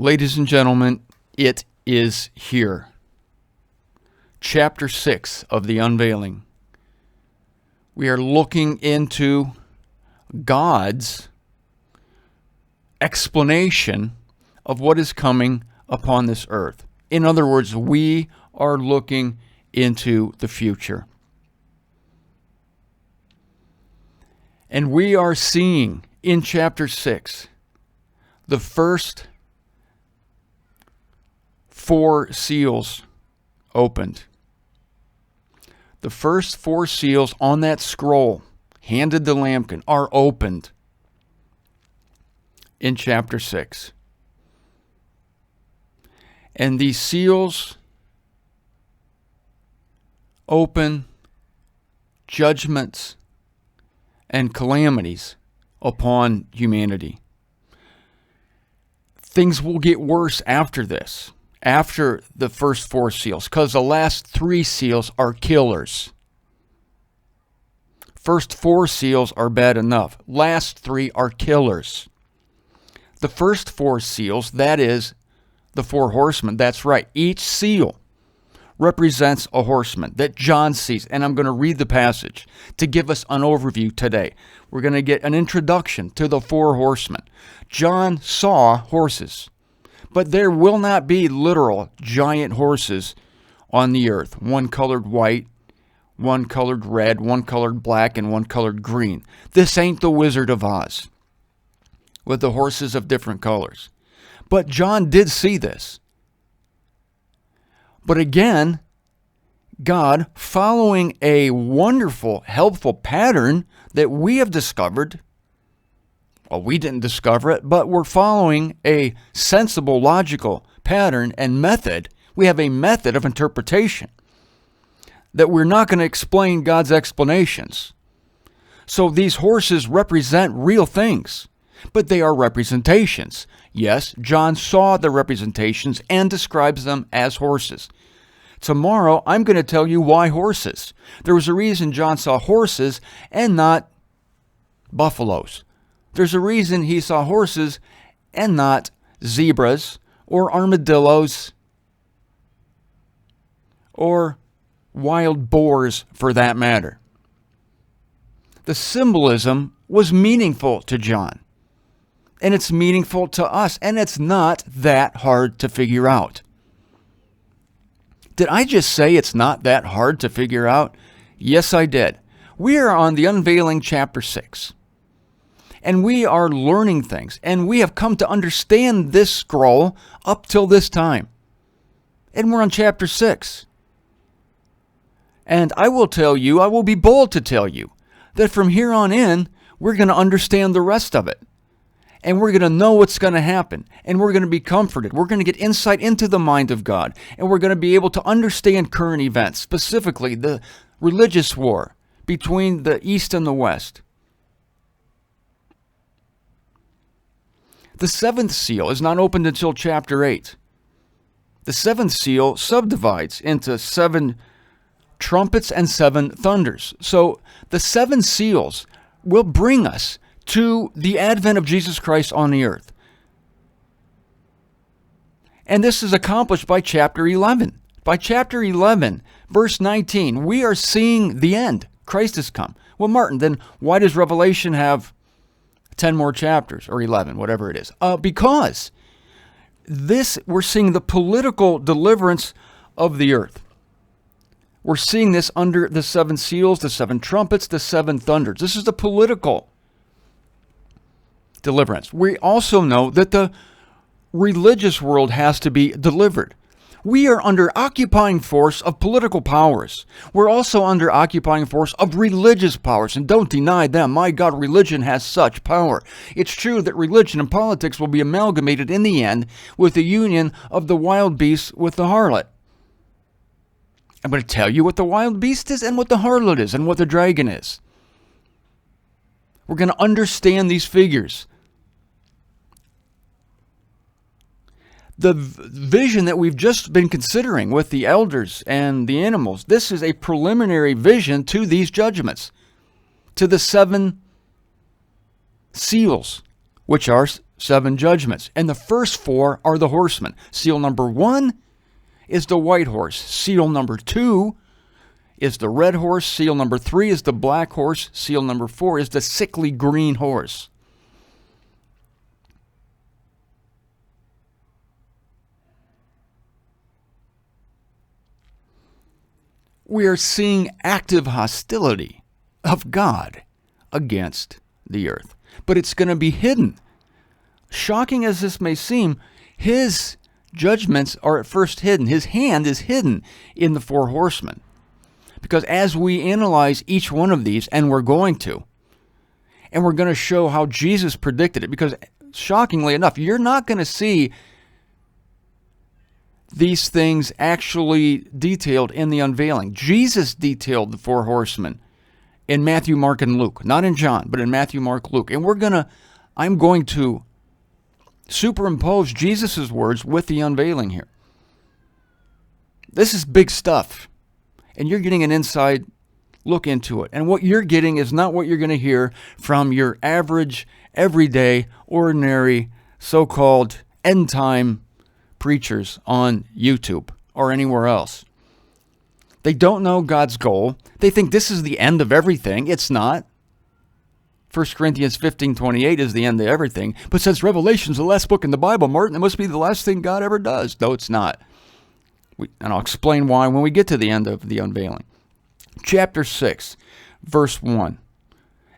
Ladies and gentlemen, it is here. Chapter 6 of the Unveiling. We are looking into God's explanation of what is coming upon this earth. In other words, we are looking into the future. And we are seeing in chapter 6 the first 4 seals opened. The first 4 seals on that scroll, handed to Lambkin, are opened in chapter 6. And these seals open judgments and calamities upon humanity. Things will get worse after this, after the first 4 seals, because the last 3 seals are killers. First 4 seals are bad enough. Last 3 are killers. The first 4 seals, that is the 4 horsemen, that's right. Each seal represents a horseman that John sees. And I'm going to read the passage to give us an overview today. We're going to get an introduction to the 4 horsemen. John saw horses, but there will not be literal giant horses on the earth. One colored white, one colored red, one colored black, and one colored green. This ain't the Wizard of Oz with the horses of different colors. But John did see this. But again, God, following a wonderful, helpful pattern that we have discovered, well, we didn't discover it, but we're following a sensible, logical pattern and method. We have a method of interpretation that we're not going to explain God's explanations. So these horses represent real things, but they are representations. Yes, John saw the representations and describes them as horses. Tomorrow, I'm going to tell you why horses. There was a reason John saw horses and not buffaloes. There's a reason he saw horses and not zebras or armadillos or wild boars for that matter. The symbolism was meaningful to John. And it's meaningful to us, and it's not that hard to figure out. Did I just say it's not that hard to figure out? Yes, I did. We are on the Unveiling chapter 6, and we are learning things, and we have come to understand this scroll up till this time. And we're on chapter 6. And I will tell you, I will be bold to tell you, that from here on in, we're going to understand the rest of it. And we're going to know what's going to happen. And we're going to be comforted. We're going to get insight into the mind of God. And we're going to be able to understand current events, specifically the religious war between the East and the West. The 7th seal is not opened until chapter 8. The 7th seal subdivides into 7 trumpets and 7 thunders. So the 7 seals will bring us to the advent of Jesus Christ on the earth. And this is accomplished by chapter 11. By chapter 11, verse 19, we are seeing the end. Christ has come. Well, Martin, then why does Revelation have 10 more chapters, or 11, whatever it is? Because we're seeing the political deliverance of the earth. We're seeing this under the 7 seals, the 7 trumpets, the 7 thunders. This is the political deliverance. We also know that the religious world has to be delivered. We are under occupying force of political powers. We're also under occupying force of religious powers, and don't deny them. My God, religion has such power. It's true that religion and politics will be amalgamated in the end with the union of the wild beast with the harlot. I'm going to tell you what the wild beast is and what the harlot is and what the dragon is. We're going to understand these figures. The vision that we've just been considering with the elders and the animals, this is a preliminary vision to these judgments, to the 7 seals which are 7 judgments. And the first 4 are the horsemen. Seal number 1 is the white horse. Seal number 2 is the red horse. Seal number 3 is the black horse. Seal number 4 is the sickly green horse. We are seeing active hostility of God against the earth. But it's going to be hidden. Shocking as this may seem, his judgments are at first hidden. His hand is hidden in the 4 horsemen. Because as we analyze each one of these, and we're going to show how Jesus predicted it, because shockingly enough, you're not going to see these things actually detailed in the unveiling. Jesus detailed the 4 horsemen in Matthew, Mark, and Luke. Not in John, but in Matthew, Mark, Luke. And I'm going to superimpose Jesus' words with the unveiling here. This is big stuff. And you're getting an inside look into it. And what you're getting is not what you're going to hear from your average, everyday, ordinary, so-called end-time preachers on YouTube or anywhere else. They don't know God's goal. They think this is the end of everything. It's not. 1 Corinthians 15:28 is the end of everything. But since Revelation's the last book in the Bible, Martin, it must be the last thing God ever does. No, it's not. And I'll explain why when we get to the end of the unveiling. Chapter 6, verse 1.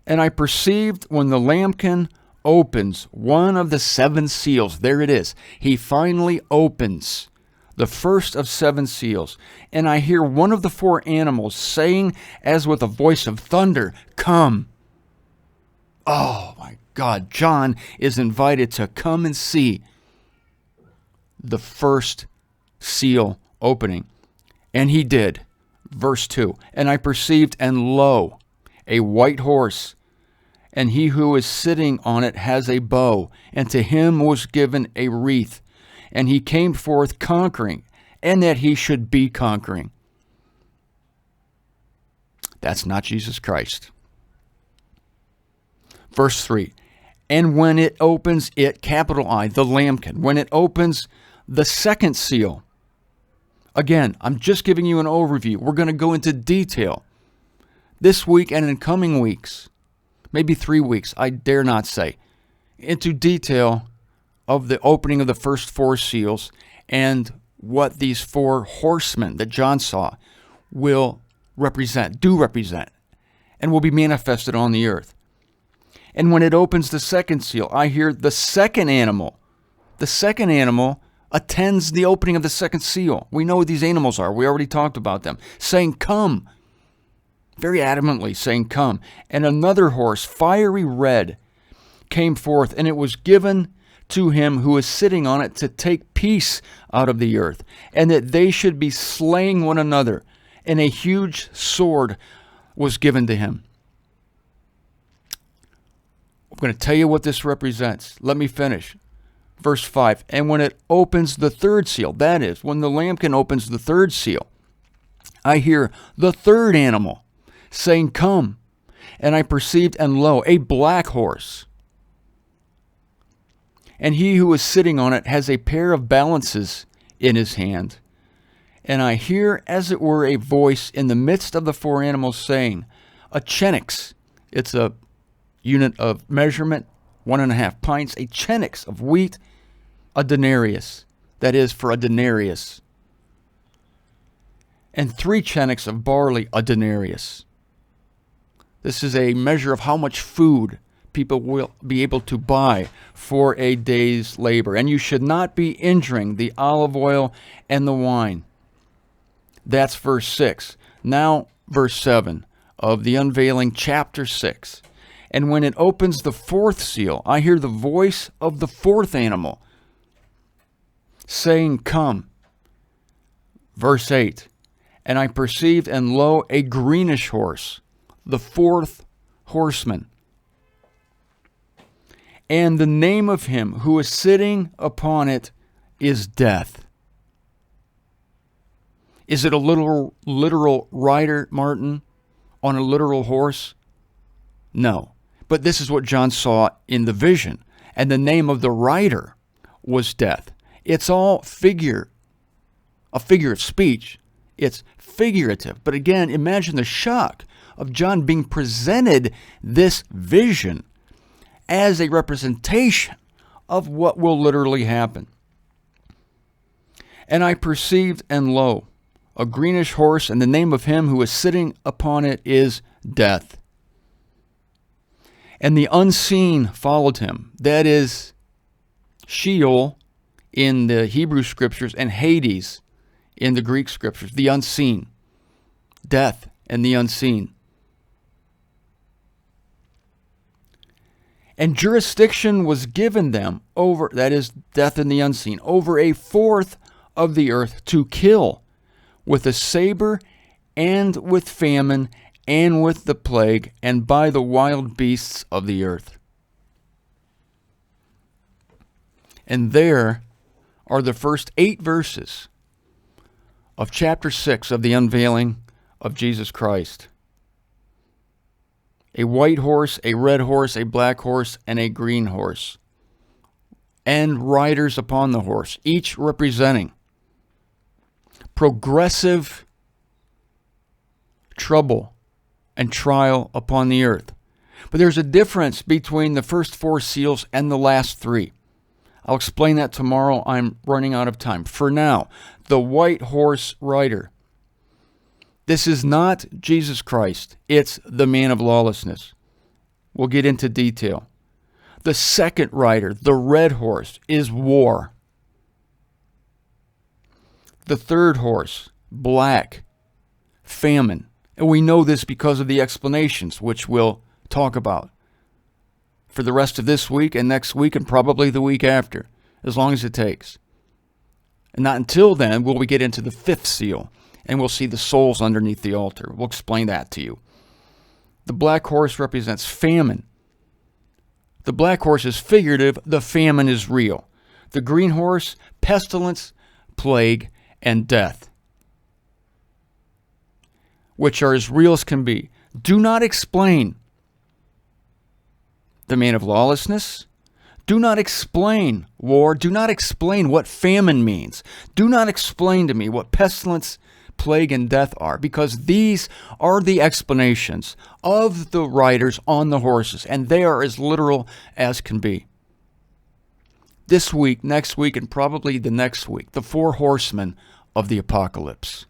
And I perceived when the lambkin opens one of the 7 seals. There it is. He finally opens the first of 7 seals. And I hear one of the 4 animals saying as with a voice of thunder, "Come." Oh my God. John is invited to come and see the first seal opening. And he did. Verse 2. And I perceived, and lo, a white horse, and he who is sitting on it has a bow, and to him was given a wreath. And he came forth conquering, and that he should be conquering. That's not Jesus Christ. Verse 3. And when it opens it, capital I, the lambkin, when it opens the second seal. Again, I'm just giving you an overview. We're going to go into detail this week and in coming weeks, maybe 3 weeks, I dare not say, into detail of the opening of the first 4 seals and what these 4 horsemen that John saw will represent, and will be manifested on the earth. And when it opens the second seal, I hear the second animal. The second animal attends the opening of the second seal. We know what these animals are. We already talked about them. Saying, "Come." Very adamantly saying, "Come." And another horse, fiery red, came forth, and it was given to him who is sitting on it to take peace out of the earth, and that they should be slaying one another. And a huge sword was given to him. I'm going to tell you what this represents. Let me finish. Verse 5, and when it opens the third seal, that is, when the lambkin opens the third seal, I hear the third animal saying, "Come." And I perceived, and lo, a black horse. And he who is sitting on it has a pair of balances in his hand. And I hear, as it were, a voice in the midst of the 4 animals saying, a chenix, it's a unit of measurement, 1.5 pints, a chenix of wheat, a denarius, that is, for a denarius, and 3 chenix of barley, a denarius. This is a measure of how much food people will be able to buy for a day's labor. And you should not be injuring the olive oil and the wine. That's verse 6. Now, verse 7 of the unveiling, chapter 6. And when it opens the 4th seal, I hear the voice of the 4th animal saying, "Come." Verse 8. And I perceived, and lo, a greenish horse, the 4th horseman. And the name of him who is sitting upon it is Death. Is it a literal rider, Martin, on a literal horse? No. But this is what John saw in the vision. And the name of the rider was Death. It's all a figure of speech. It's figurative. But again, imagine the shock of John being presented this vision as a representation of what will literally happen. And I perceived, and lo, a greenish horse, and the name of him who is sitting upon it is Death. And the unseen followed him. That is Sheol in the Hebrew scriptures and Hades in the Greek scriptures. The unseen. Death and the unseen. And jurisdiction was given them over, that is, death and the unseen, over a fourth of the earth to kill with a saber and with famine and with the plague and by the wild beasts of the earth. And there are the first 8 verses of chapter 6 of the unveiling of Jesus Christ. A white horse, a red horse, a black horse, and a green horse. And riders upon the horse, each representing progressive trouble and trial upon the earth. But there's a difference between the first 4 seals and the last 3. I'll explain that tomorrow. I'm running out of time. For now, the white horse rider. This is not Jesus Christ. It's the man of lawlessness. We'll get into detail. The second rider, the red horse, is war. The third horse, black, famine. And we know this because of the explanations, which we'll talk about for the rest of this week and next week and probably the week after, as long as it takes. And not until then will we get into the 5th seal, and we'll see the souls underneath the altar. We'll explain that to you. The black horse represents famine. The black horse is figurative. The famine is real. The green horse, pestilence, plague, and death, which are as real as can be. Do not explain the man of lawlessness. Do not explain war. Do not explain what famine means. Do not explain to me what pestilence, plague, and death are, because these are the explanations of the riders on the horses, and they are as literal as can be. This week, next week, and probably the next week, the 4 horsemen of the apocalypse.